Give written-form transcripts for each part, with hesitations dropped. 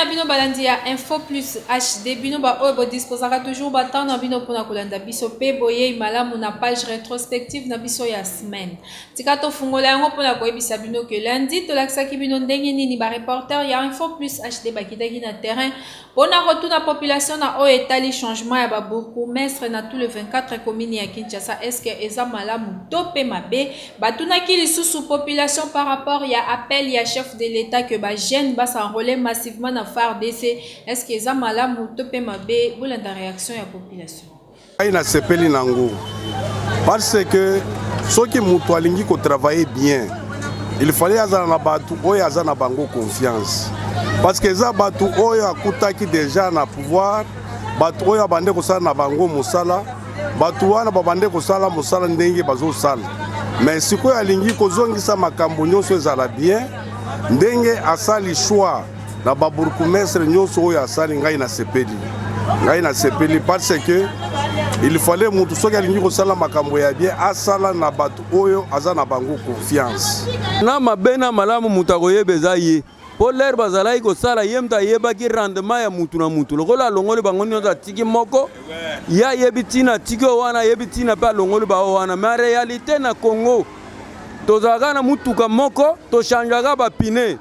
na bino balandi ya Info Plus HD bino ba oyo disposaka toujours battant na bino pona kolanda biso pe boye malamu na page rétrospective na biso ya semaine. Tika to fungola yango pona koyebisa bino que lundi to laksaki bino ndenge nini ba reporter ya Info Plus HD bakitaki na terrain pona retourna population na oyo etali changement ya ba bourgmestre na tout le 24 communes ya Kinshasa. Est-ce que eza malamu to pe mabe batunaki lisusu population par rapport ya appel ya chef de l'État que ba jeune ba s'enrôler massivement na FARDC. Est-ce que eza malamu to pe mabe bolanda réaction ya population? Aina sepeli nango parce que ceux qui mutu alingi ko travailler bien, il fallait azana na batu oyo azana bango confiance parce que za batu oyo akutaki déjà na pouvoir, batu oyo bande ko sala na bango musala, batu wana babande ko sala musala ndenge bazo sala. Mais sikoyo alingi ko zongisa makambo nyonso ezala bien ndenge asali choix na ba bourgmestre nyonso oyo asali ngai na sepeli parce que il fallait mutu soki alingi kosala makambo ya bien asala na batu oyo aza na bango confiance na mabena malamu mutu akoyebeza ye po lere bazalaki kosala ye mutu ayebaki rendement ya mutu na mutu lokola alongoli bango nyonso atiki moko ye ayebi ntina atiki oyo wana ayebi ntina mpe alongoli bao wana mais réalité na Congo tozalaka na mutuka moko tochangeaka bapine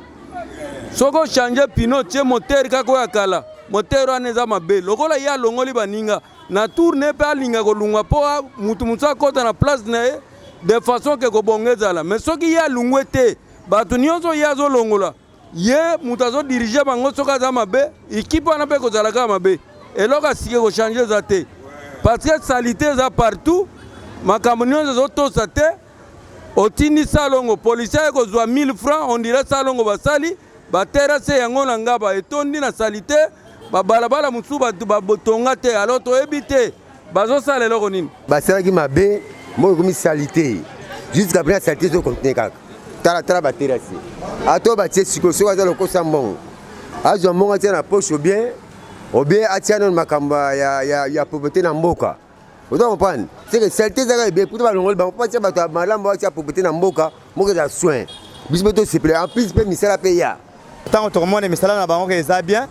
soki ochange pine otie motere kaka oyo akala motere wana eza mabe lokola ye alongoli baninga na tourne mpe alinga kolungwa mpo mutu mosusu akota na place na ye de façon ke kobonga ezala mais soki ye alungwe te bato nyonso ye azolongola ye mutu azodirige bango soki aza mabe ekipe wana mpe kozalaka mabe eloko asike kochange eza te parce que salite eza partout makambo nyonso ezotosa te otindi salongo policier aye kozwa 1000 francs on dirait salongo basali baterase yango na ngaba etondi na salite babalabala musu bato babotonga te alors toyebi te bazosala eloko nini basalaki mabe moi komi salite jusqu'à présent salite ezokontinue kaka tala baterase ato batie sikoyo soki aza lokosa mbongo azwa mbongo atia na poche obien atia nano makambo ya pauvreté na mboka ozo comprendre c'est que salite ezaka ebe puta balongoli bango po atia bato ya malamu atia pauvreté na mboka moko eza soin biso mpe tosepele en plus mpe misala mpe ya ntango tokomona misala na bango ke eza bien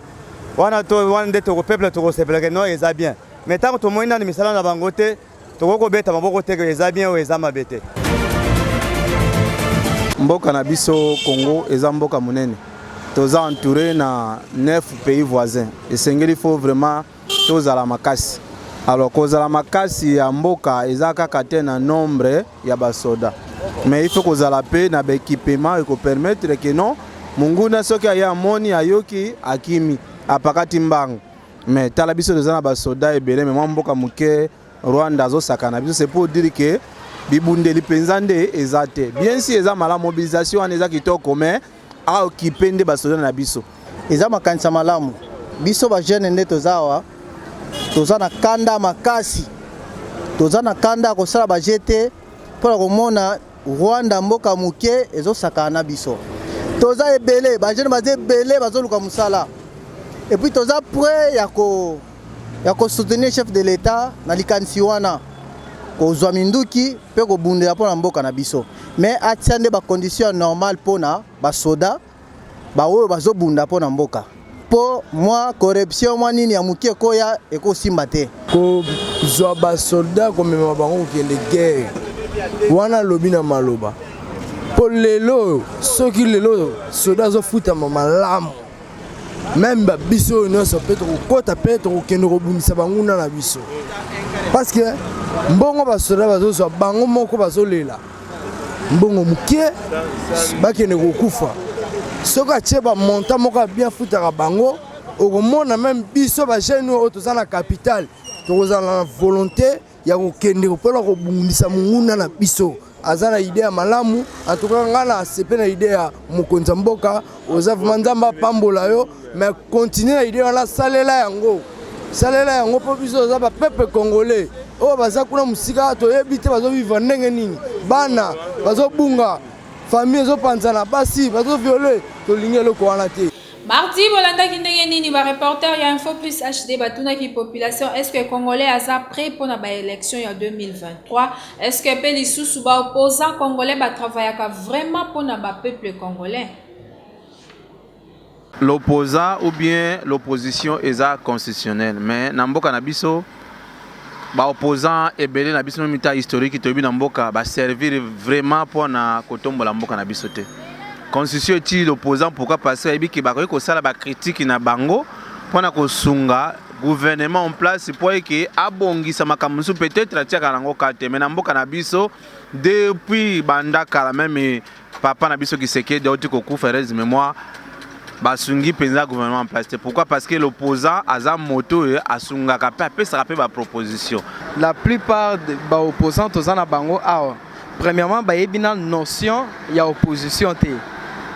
wana nde peuple tokosepelaka no eza bien mais ntango tomoni nano misala na bango te tokokobeta maboko te ke eza bien oyo eza mabe te. Mboka na biso Congo eza mboka monene toza entouré na 9 pays voisins esengeli faut vraiment tozala makasi alors kozala makasi ya mboka eza kaka te na nombre ya basoda mais il faut kozala pe na baéquipement eko permettre que non munguna soki aya amoni ayoki akimi apakati mbango mais tala biso toza na basoda ebele mais mwa mboka moke Rwanda azosakana biso c'est pour dire que bibundeli penza nde eza te bien si eza mala mobilisation wana eza kitoko mais aokipe nde basoda na biso eza makanisa malamu biso bajeune nde toza awa toza na kanda makasi toza na kanda kosala bajete mpona komona Rwanda mboka moke ezosakana na biso toza ebele bajeune baza ebele bazoluka mosala et puis toza prêt ya kosoutenir chef de l'État na likanisi wana kozwa minduki mpe kobundela mpona mboka na biso mais atia nde bacondition normale mpona basoda baoyo bazobunda mpona mboka mpo mwa corruption mwa nini ya moke ekoya ekosimba te kozwa basoda komema bango kokende guerre wana lobi na maloba mpo lelo soki lelo soda azofutama malamu même babiso oyo nyonso mpe tokokota mpe tokokende kobundisa banguna na biso parce que mbongo basoda bazozwa bango moko bazolela mbongo moke bakende kokufa soki atie bamonta moko abien futaka bango okomona même biso bajeune oyo toza na capitale tokozala na volonté ya kokende mpona kobundisa monguna na biso aza na idée ya malamu atuka nga na asepe na idée ya mokonzi ya mboka oza vraimen nzambe apambola yo mais continue na idée wana salela yango mpo biso oza bapeuple congolais oyo baza kuna mosika toyebi te bazovivre ndenge nini bana bazobunga famille ezopanzana basi bazoviole tolingi eloko wana te. Mardi, bolanda kindenge nini ba reporter ya Info Plus HD batuna ki population est-ce que congolais asa prêt pour na ba élection en 2023 est-ce que pe lisusu ba opposant congolais ba travaillaka vraiment pour na ba peuple congolais l'opposant ou bien l'opposition est constitutionnelle. Mais dans mboka na biso, ba opposant et belé na biso mita historique to bi na mboka ba servir vraiment pour na kotombola mboka na biso te. Constitution est l'opposant pourquoi parce que bi ba ko sala ba critique na bango pour na ko sunga gouvernement en place pour que abongisa makamusu peut-être atia kanango kate mais na mboka na biso depuis banda kala même papa na biso qui seke de otiko ku ferez mémoire basungi penza gouvernement en place. Pourquoi? Parce que l'opposant a moto asunga kapé apé ça rappelle ba proposition. La plupart des opposants tozana bango awa. Premièrement ba yebina notion ya opposition té.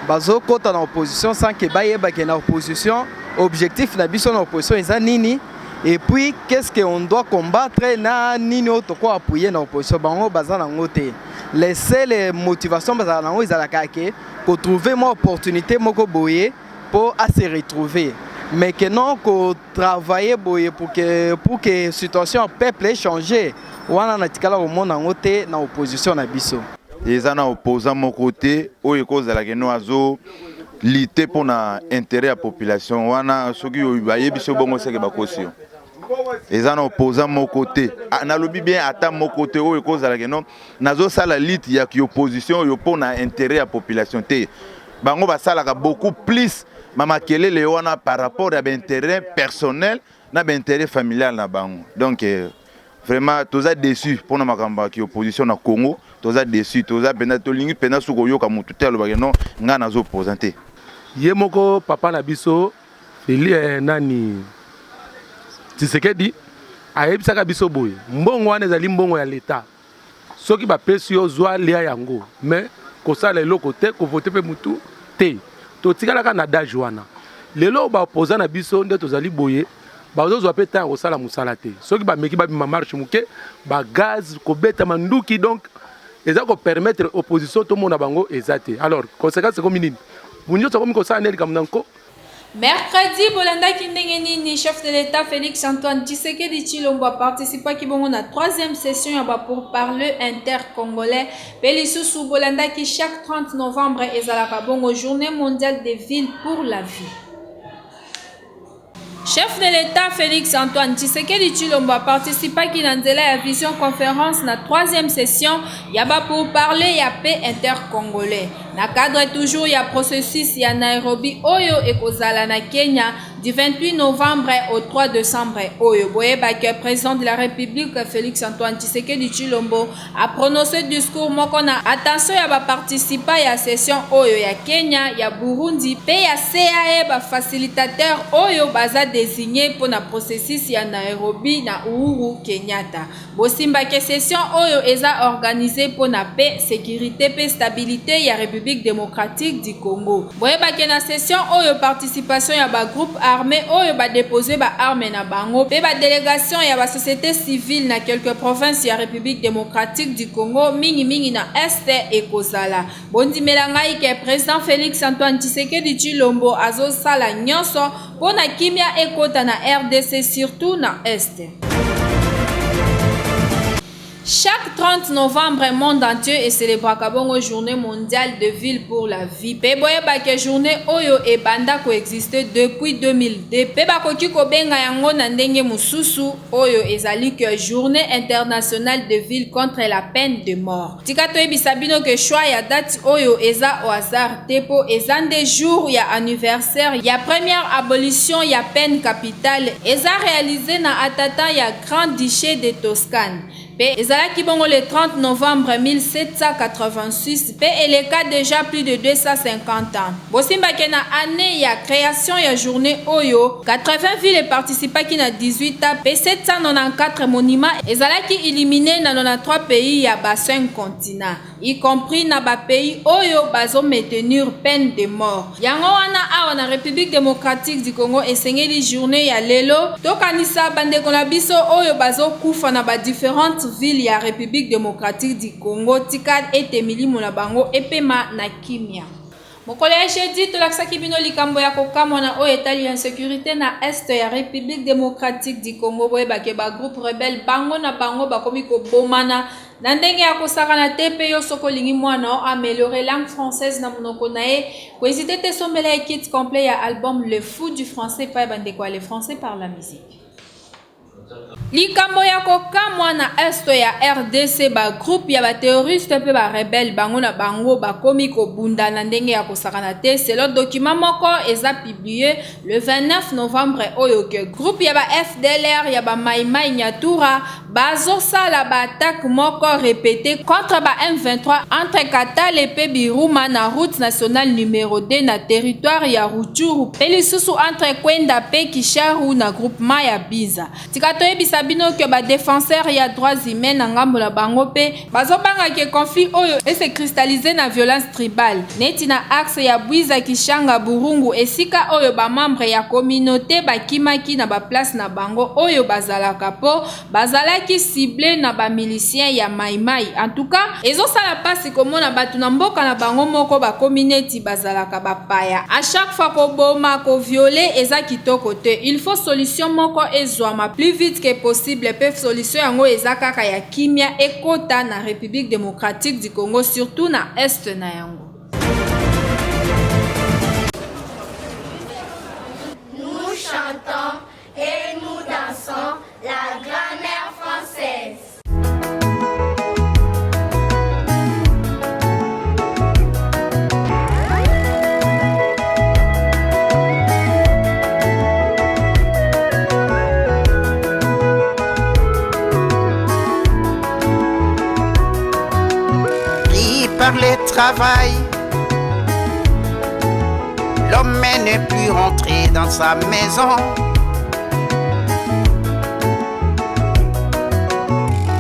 Bazo kota na opposition sans que ba yeba que na opposition objectif na biso na opposition eza nini et puis qu'est-ce qu'on doit combattre na nini auto ko appuyer na opposition bango bazana ngoté. Les seules motivations bazana nango ezala kake ko trouver une opportunité moko boye pour se retrouver, mais que non qu'on travaille pour que la situation du peuple change. On a au monde en côté na opposition na biso. Les ana opposants mon côté, au cause de la guerre azo lutter pour l'intérêt de la population. On a ceux qui ont eu biso bongo c'est que bakosio. Les ana opposants mon côté, na lobby bien attend mon côté au cause de la guerre nazo sala lutte ya qui opposition yo pour l'intérêt de la population té. Bango basala beaucoup plus mama kelele wana par rapport à l'intérêt personnel na l'intérêt familial na bango. Donc vraiment tous a déçu pour na makamba qui opposition na Congo, tous a déçu, tous a pena to lingi pena suko yo ka mutu telo ba non nga nazo présenter. Yemoko papa na biso nani Tshisekedi ayebisaka biso boye mbongo wana ezali mbongo ya l'État. Soki ba pesi yo zwa lia yango mais kosala eloko te ko voter pe mutu te. To tikalaka na dage wana lelo ba opposant na biso nde tozali boye bazozwa pe ta kosala musala te soki ba meki ba bima marche muke ba gaz ko beta manduki donc eza ko permettre opposition to mona bango ezate alors conséquence comme nini bunyo to komi kosala neli kamunanko. Mercredi, Bolanda Kindengeni, chef de l'État Félix Antoine Tshisekedi Tshilombo a participé à la troisième session pour parler inter-congolais. Pelisusu Bolanda qui chaque 30 novembre est à la Bongo journée mondiale des villes pour la vie. Chef de l'État Félix Antoine Tshisekedi Tshilombo a participé à la vision conférence na troisième session yaba pour parler ya paix inter-congolais. Na cadre toujours ya processus ya Nairobi oyo ekozala na Kenya du 28 novembre au 3 décembre oyo boyeba que président de la République Félix Antoine Tshisekedi Tshilombo a prononcé discours moko na attention ya ba participa ya session oyo ya Kenya ya Burundi pe ya CAE ba facilitateur oyo baza désigné pour na processus ya Nairobi na Uhuru Kenyatta. Bosimba que session oyo eza organisée pour na paix, sécurité pe stabilité ya République démocratique du Congo. Boyeba que na session oyo participation ya ba groupe armé oyo ba déposer ba armé na bango pe ba délégation ya ba société civile na quelques provinces ya République démocratique du Congo mingi na Est et Kozala. Bondi melangai ke président Félix Antoine Tshisekedi Tshilombo azo sala nyonso pona kimia ekota na RDC surtout na Est. Chaque 30 novembre, le monde entier est célébré comme journée mondiale de ville pour la vie. Peboyeba que journée oyo e banda coexister depuis 2002. Peba koki ko benga yango na ndenge mususu oyo ezali que journée internationale de ville contre la peine de mort. Tikato ebisabino que choix ya date oyo eza au hasard tepo ezande jour ya anniversaire ya première abolition ya peine capitale eza réalisé na atata ya Grand Duché de Toscane. Pe ezalaki bongo le 30 novembre 1786 pe eleka déjà plus de 250 ans. Bosimba ke na année ya création ya journée oyo 80 villes participaki na 18 ans pe 794 monuments ezalaki éliminé na 93 pays ya bassin continent y compris na ba pays oyo bazo maintenir peine de mort. Yango wana awa na République démocratique du Congo esengeli journée ya lelo tokanisa bandeko na biso oyo bazo kufa na ba différentes ville ya République démocratique du Congo tikad ete milimo na bango epema na kimia. Mokolo ya jeudi tolakisaki bino likambo ya kokama na oyo etali insécurité na Est ya République démocratique du Congo boyeba ke ba groupe rebelle bango na bango bakomi kobomana na ndenge ya kosakana te mpe yo soko olingi mwana améliorer langue française na monoko na ye kohésite te sombela ye kit complet ya album Le Fou du Français pa bandeko ya Le Français par la musique. Likambo ya kokamwa na esto ya RDC ba groupe ya ba terroriste pe ba rebelle bango na bango ba komi kobunda na ndenge ya kosakana te. C'est le document moko eza publié le 29 novembre oyo ke groupe ya ba FDLR ya ba Maïmaï Nyatura bazo sala ba attaque moko répété contre ba M23 entre Katale pe Biruma na route nationale numéro 2 na territoire ya Rutshuru pe lisusu entre Kwenda pe Kisharu na groupement ya Biza. Toyebisa bino ke ba défenseur ya droits humains na ngambo na bango pe bazobanga ke conflit oyo se cristalliser na violence tribale neti na axe ya Bwiza Kishanga Burungu esika oyo ba membre ya communauté bakimaki na ba place na bango oyo bazalaka po bazalaki ciblé na ba miliciens ya Maïmaï. En tout cas ezosala pasi komona batu na mboka na bango moko ba communauté bazalaka bapaya à chaque fois ko boma ko violer eza kitoko te. Il faut solution moko ezwama plus vite que possible. Peuvent solution yango eza kaka ya kimia ekota na République démocratique du Congo, surtout na est na yango. Nous chantons et nous dansons la grammaire française. Par le travail, l'homme n'est plus rentré dans sa maison.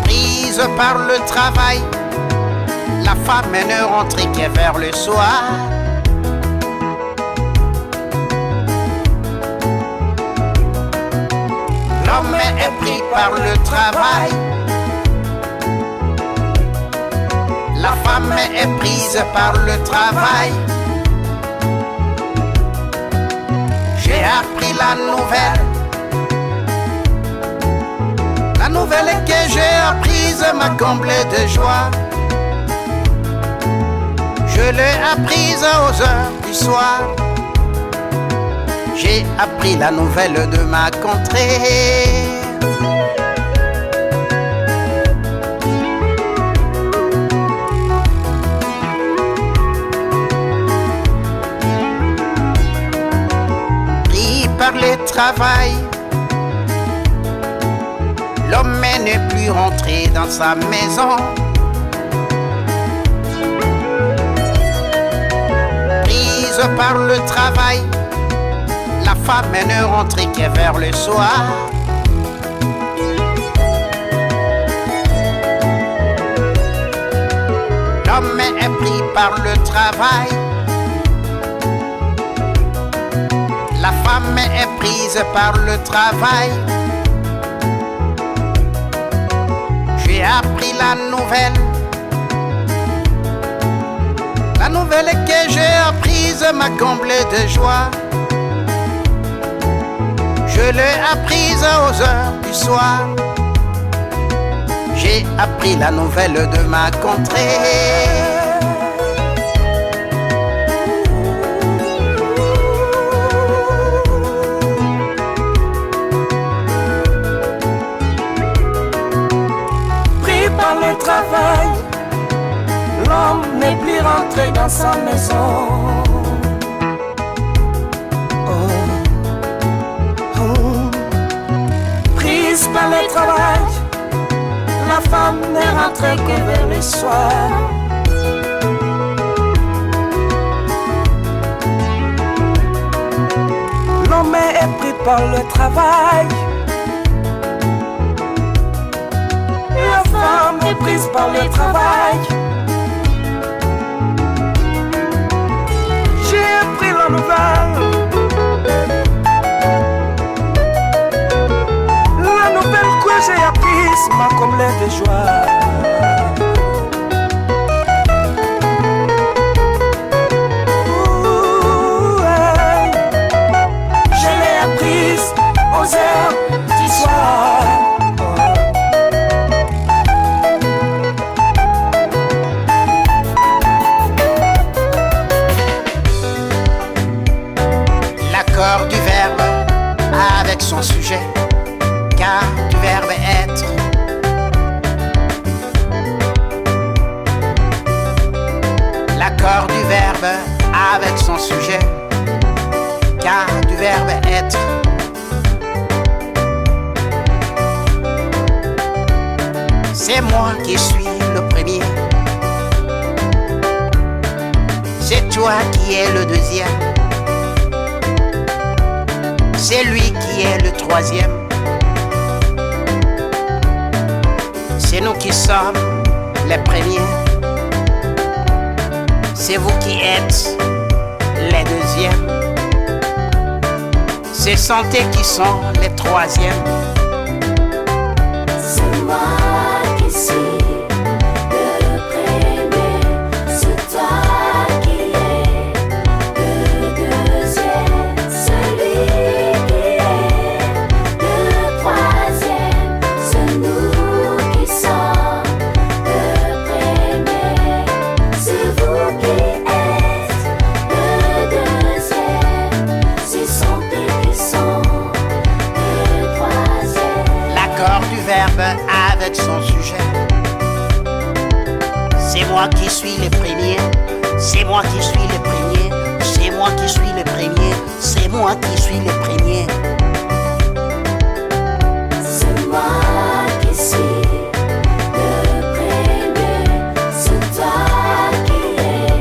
Prise par le travail, la femme ne rentre que vers le soir. L'homme est pris par le travail, la femme est prise par le travail. J'ai appris la nouvelle que j'ai apprise m'a comblé de joie. Je l'ai apprise aux heures du soir. J'ai appris la nouvelle de ma contrée. Par le travail, l'homme n'est plus rentré dans sa maison. Prise par le travail, la femme ne rentre que vers le soir. L'homme est pris par le travail, la femme est prise par le travail. J'ai appris la nouvelle que j'ai apprise m'a comblé de joie. Je l'ai apprise aux heures du soir. J'ai appris la nouvelle de ma contrée. Travail, l'homme n'est plus rentré dans sa maison. Prise par le travail, la femme n'est rentrée que vers le soir. L'homme est pris par le travail, la femme est prise par le travail. J'ai appris la nouvelle que j'ai apprise m'a comblé de joie. Je l'ai apprise aux heures du soir. C'est moi qui suis le premier. C'est toi qui es le deuxième. C'est lui qui est le troisième. C'est nous qui sommes les premiers. C'est vous qui êtes les deuxièmes. C'est santé qui sont les troisièmes. C'est moi qui suis le premier. C'est toi qui es le deuxième. Celui qui est le troisième. C'est nous qui sommes le premier. C'est vous qui êtes le deuxième. C'est santé qui sont le troisième. L'accord du verbe avec son sujet. C'est moi qui suis le premier. C'est moi qui suis le premier. C'est moi qui suis le premier. C'est moi qui suis le premier. C'est moi qui suis le premier. C'est toi qui es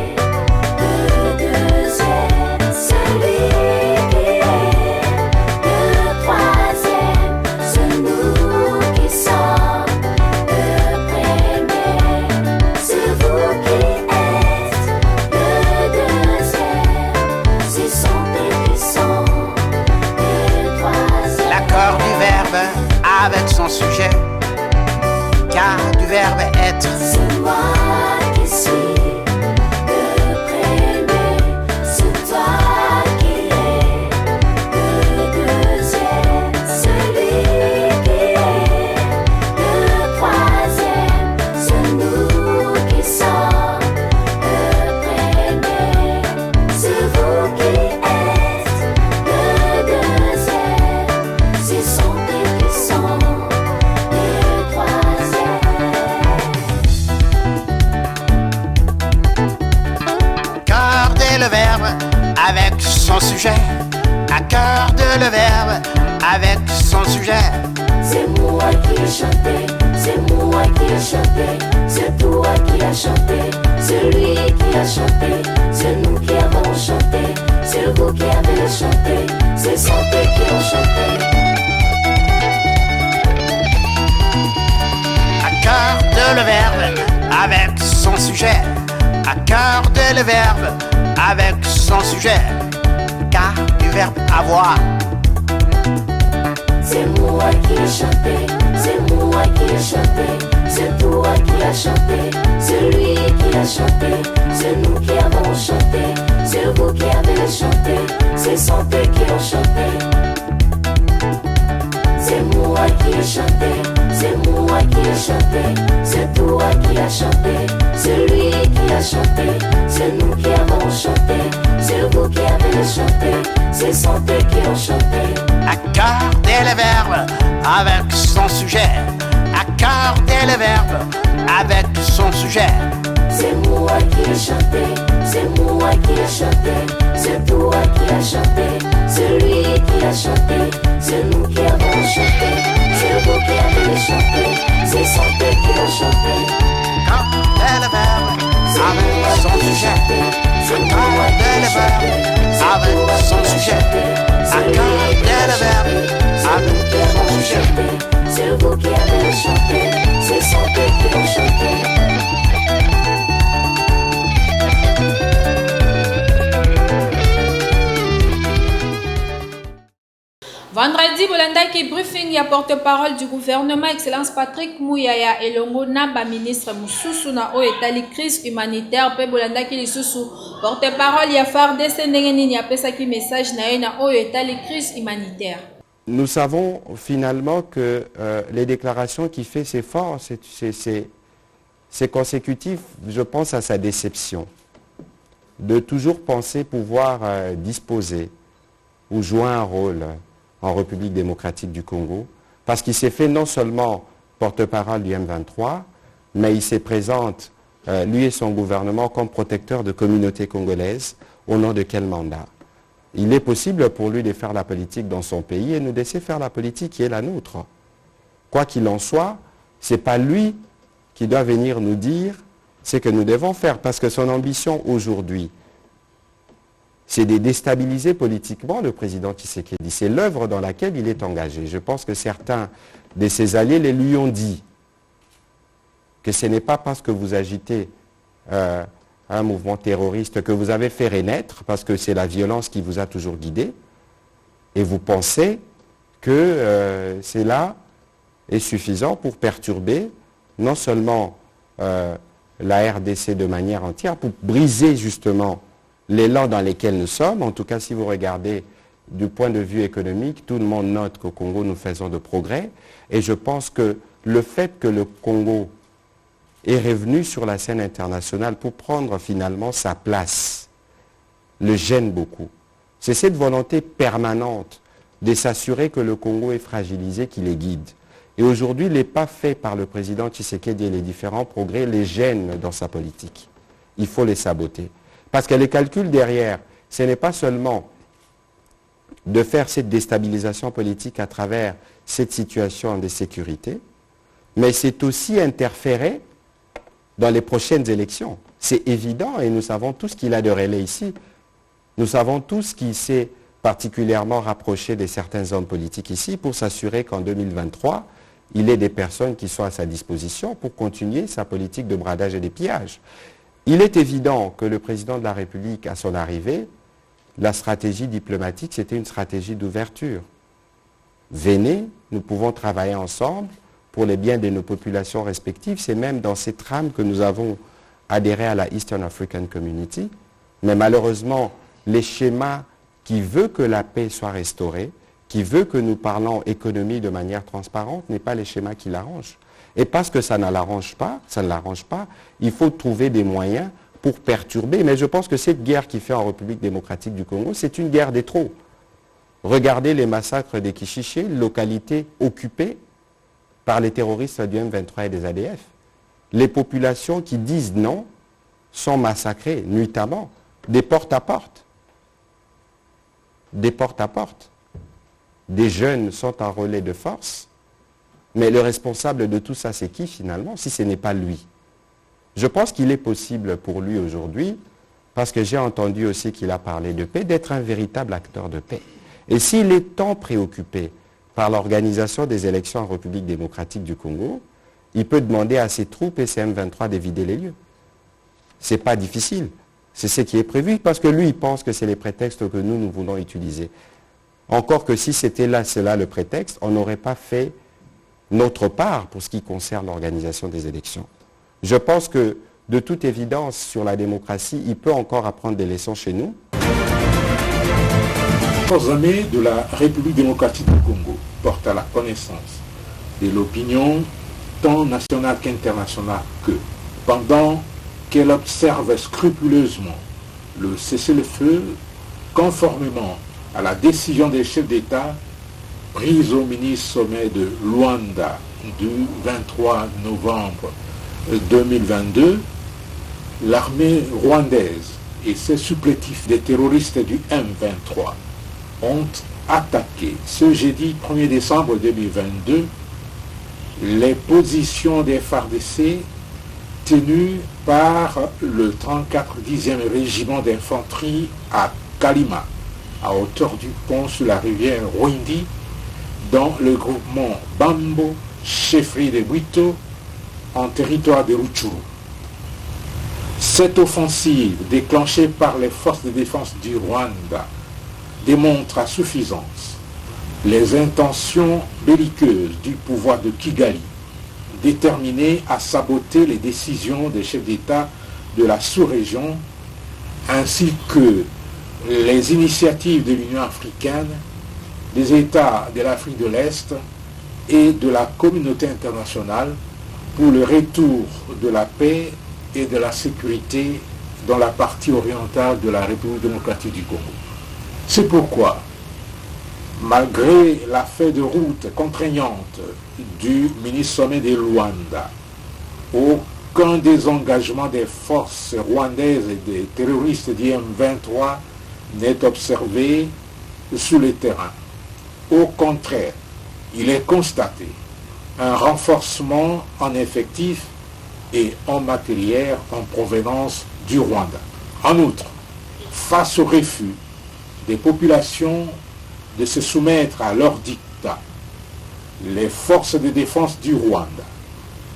le deuxième. Celui qui est le troisième. C'est nous qui sommes le premier. C'est vous qui êtes le deuxième. C'est santé qui sont le troisième. L'accord du verbe avec son sujet. Car du verbe être. C'est moi qui suis le premier. C'est toi qui es le deuxième. Celui qui est le troisième. C'est nous qui sommes le premier. C'est vous qui êtes le deuxième. C'est santé qui sont le troisième. Accorder le verbe avec son sujet. Accorder le verbe avec son sujet. C'est moi qui ai chanté, c'est moi qui ai chanté, c'est toi qui as chanté, c'est lui qui a chanté, c'est nous qui avons chanté, c'est vous qui avez chanté, c'est santé qui ont chanté. Accorde le verbe avec son sujet. Accorde le verbe avec son sujet. Car du verbe avoir. C'est moi qui ai chanté, c'est moi qui ai chanté, c'est toi qui as chanté, c'est lui qui a chanté, c'est nous qui avons chanté, c'est vous qui avez chanté, c'est santé qui ont chanté. C'est moi qui ai chanté, c'est moi qui ai chanté, c'est toi qui as chanté, c'est lui qui a chanté, c'est nous qui avons chanté, c'est vous qui avez chanté, c'est santé qui ont chanté. Accordez le verbe avec son sujet. Accordez le verbe avec son sujet. C'est moi qui ai chanté, c'est moi qui ai chanté, c'est toi qui as chanté, c'est lui qui a chanté, c'est nous qui avons chanté, c'est vous qui avez chanté, c'est santé qui ont chanté. Accordez le verbe avec son sujet. Accordez le verbe avec son sujet. Accordez le verbe avec son sujet. C'est vous qui avez chanté, c'est santé qui ont chanté. Vendredi, Bolandaki briefing ya porte-parole du gouvernement, Excellence Patrick Mouyaya et Longo Naba, ministre Moussoussou na o etali crise humanitaire, pe Bolandaki Lissousou, porte-parole ya FARDC Nengenini a pesaki message na o etali crise humanitaire. Nous savons finalement que les déclarations qu'il fait, c'est fort, c'est consécutif, je pense, à sa déception de toujours penser pouvoir disposer ou jouer un rôle en République démocratique du Congo, parce qu'il s'est fait non seulement porte-parole du M23, mais il se présente, lui et son gouvernement, comme protecteur de communautés congolaises. Au nom de quel mandat? Il est possible pour lui de faire la politique dans son pays et nous laisser faire la politique qui est la nôtre. Quoi qu'il en soit, ce n'est pas lui qui doit venir nous dire ce que nous devons faire. Parce que son ambition aujourd'hui, c'est de déstabiliser politiquement le président Tshisekedi. C'est l'œuvre dans laquelle il est engagé. Je pense que certains de ses alliés les lui ont dit que ce n'est pas parce que vous agitez un mouvement terroriste que vous avez fait renaître, parce que c'est la violence qui vous a toujours guidé, et vous pensez que cela est suffisant pour perturber non seulement la RDC de manière entière, pour briser justement l'élan dans lequel nous sommes. En tout cas, si vous regardez du point de vue économique, tout le monde note qu'au Congo, nous faisons de progrès. Et je pense que le fait que le Congo est revenu sur la scène internationale pour prendre finalement sa place le gêne beaucoup. C'est cette volonté permanente de s'assurer que le Congo est fragilisé qui les guide. Et aujourd'hui, les pas faits par le président Tshisekedi et les différents progrès les gênent dans sa politique. Il faut les saboter. Parce que les calculs derrière, ce n'est pas seulement de faire cette déstabilisation politique à travers cette situation de sécurité, mais c'est aussi interférer dans les prochaines élections. C'est évident et nous savons tous qu'il a de relais ici. Nous savons tous qu'il s'est particulièrement rapproché de certains hommes politiques ici pour s'assurer qu'en 2023, il ait des personnes qui sont à sa disposition pour continuer sa politique de bradage et de pillage. Il est évident que le président de la République, à son arrivée, la stratégie diplomatique, c'était une stratégie d'ouverture. Venez, nous pouvons travailler ensemble pour les biens de nos populations respectives. C'est même dans cette trame que nous avons adhéré à la Eastern African Community. Mais malheureusement, les schémas qui veulent que la paix soit restaurée, qui veut que nous parlons économie de manière transparente, n'est pas les schémas qui l'arrangent. Et parce que ça ne l'arrange pas, il faut trouver des moyens pour perturber. Mais je pense que cette guerre qui fait en République démocratique du Congo, c'est une guerre des trop. Regardez les massacres des Kishiché, localités occupées par les terroristes du M23 et des ADF. Les populations qui disent non sont massacrées nuitamment, des porte à porte. Des porte à porte. Des jeunes sont en relais de force. Mais le responsable de tout ça, c'est qui finalement, si ce n'est pas lui? Je pense qu'il est possible pour lui aujourd'hui, parce que j'ai entendu aussi qu'il a parlé de paix, d'être un véritable acteur de paix. Et s'il est tant préoccupé par l'organisation des élections en République démocratique du Congo, il peut demander à ses troupes et ses M23 de vider les lieux. Ce n'est pas difficile. C'est ce qui est prévu, parce que lui, il pense que c'est les prétextes que nous voulons utiliser. Encore que si c'était là, cela le prétexte, on n'aurait pas fait notre part pour ce qui concerne l'organisation des élections. Je pense que, de toute évidence, sur la démocratie, il peut encore apprendre des leçons chez nous. Les amis de la République démocratique du Congo portent à la connaissance de l'opinion tant nationale qu'internationale que, pendant qu'elle observe scrupuleusement le cessez-le-feu conformément à la décision des chefs d'État prise au mini-sommet de Luanda du 23 novembre 2022, l'armée rwandaise et ses supplétifs des terroristes du M23 ont attaqué ce jeudi 1er décembre 2022 les positions des FARDC tenues par le 34e régiment d'infanterie à Kalima, à hauteur du pont sur la rivière Rwindi, dans le groupement Bambo, chefferie de Bwito, en territoire de Rutshuru. Cette offensive déclenchée par les forces de défense du Rwanda démontre à suffisance les intentions belliqueuses du pouvoir de Kigali, déterminé à saboter les décisions des chefs d'État de la sous-région, ainsi que les initiatives de l'Union africaine, des États de l'Afrique de l'Est et de la communauté internationale pour le retour de la paix et de la sécurité dans la partie orientale de la République démocratique du Congo. C'est pourquoi, malgré la feuille de route contraignante du mini-sommet de Luanda, aucun désengagement des forces rwandaises et des terroristes du M23 n'est observé sur le terrain. Au contraire, il est constaté un renforcement en effectif et en matériel en provenance du Rwanda. En outre, face au refus des populations de se soumettre à leur dictat, les forces de défense du Rwanda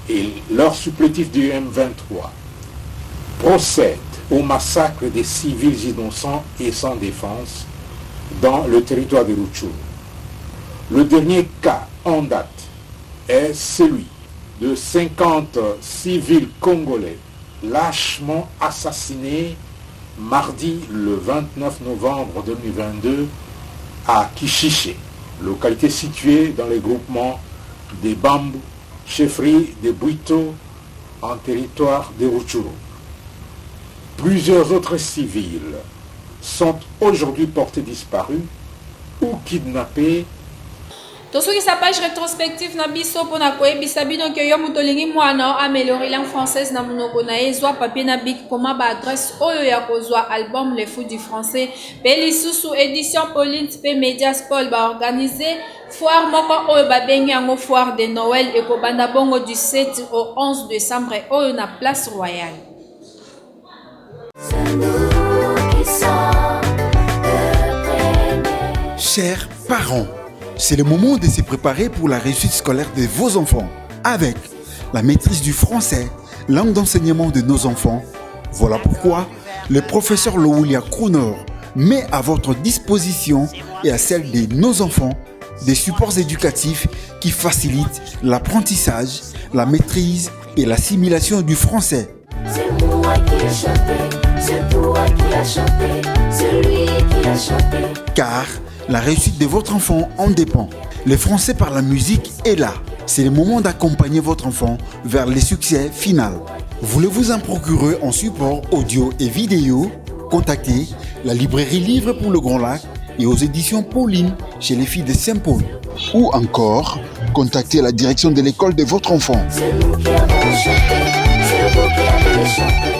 et leurs supplétifs du M23 procèdent au massacre des civils innocents et sans défense dans le territoire de Rutshuru. Le dernier cas en date est celui de 50 civils congolais lâchement assassinés mardi le 29 novembre 2022 à Kishishe, localité située dans le groupement des Bambou, chefferie de Bwito, en territoire de Rutshuru. Plusieurs autres civils sont aujourd'hui portés disparus ou kidnappés. Tosoki sa page rétrospective na biso pona koyebisa bino ke yo muto lingi mwana améliorer langue française na monoko na ezwa papier na bik koma ba adresse oyo ya kozwa album Les Fous du Français pe lisusu édition Pauline pe Medias Paul ba organiser foire moko oyo ba bengi yango foire de Noël et ko banda bongo du 7 au 11 décembre oyo na Place Royale. Chers parents, c'est le moment de se préparer pour la réussite scolaire de vos enfants. Avec la maîtrise du français, langue d'enseignement de nos enfants, voilà pourquoi le professeur Loulia Kronor met à votre disposition et à celle de nos enfants des supports éducatifs qui facilitent l'apprentissage, la maîtrise et l'assimilation du français. C'est moi qui ai chanté, c'est toi qui as chanté, c'est lui qui a chanté. Car la réussite de votre enfant en dépend. Le français par la musique est là. C'est le moment d'accompagner votre enfant vers le succès final. Voulez-vous en procurer en support audio et vidéo? Contactez la librairie Livre pour le Grand Lac et aux éditions Pauline chez les filles de Saint-Paul. Ou encore, contactez la direction de l'école de votre enfant. C'est nous qui avons chanté, c'est vous qui avez chanté.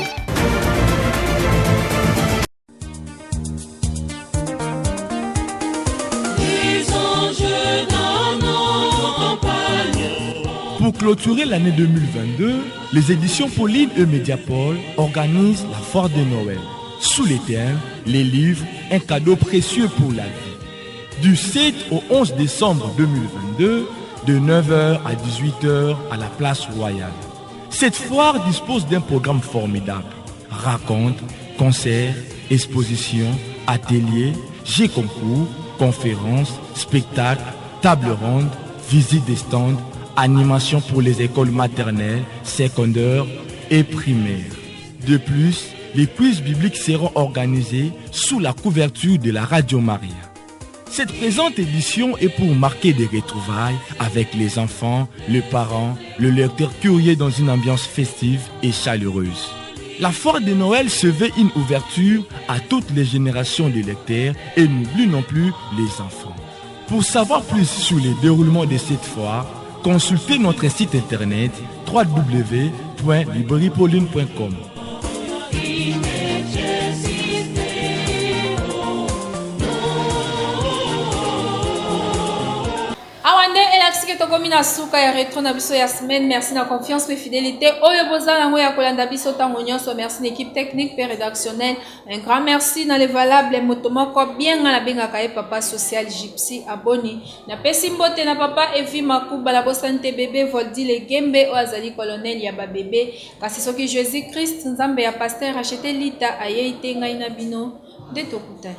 Pour clôturer l'année 2022, les éditions Pauline et Mediapol organisent la foire de Noël. Sous les thèmes, les livres, un cadeau précieux pour la vie. Du 7 au 11 décembre 2022, de 9h à 18h à la Place Royale. Cette foire dispose d'un programme formidable. Racontes, concerts, expositions, ateliers, jeux concours, conférences, spectacles, tables rondes, visites des stands, animation pour les écoles maternelles, secondaires et primaires. De plus, les quiz bibliques seront organisés sous la couverture de la Radio Maria. Cette présente édition est pour marquer des retrouvailles avec les enfants, les parents, le lecteur curieux dans une ambiance festive et chaleureuse. La foire de Noël se veut une ouverture à toutes les générations de lecteurs et n'oublie non plus les enfants. Pour savoir plus sur le déroulement de cette foire, consultez notre site internet www.librairiepauline.com. Awande elaksike tokomi na suka ya retro na biso ya semaine. Merci na confiance et fidélité. Oyo boza nango ya kolanda biso tango nyonso. Merci l'équipe technique et rédactionnelle. Un grand merci na les valables motomoko bien na bengaka e papa social Gypsy aboni. Na pesi mbote na papa Evi Makuba la bosante bébé Voldi le Gembe o azali colonel ya ba bébé. Kasi soki Jésus Christ nzambe ya pasteur acheté lita aye itenga ina bino de tokutani.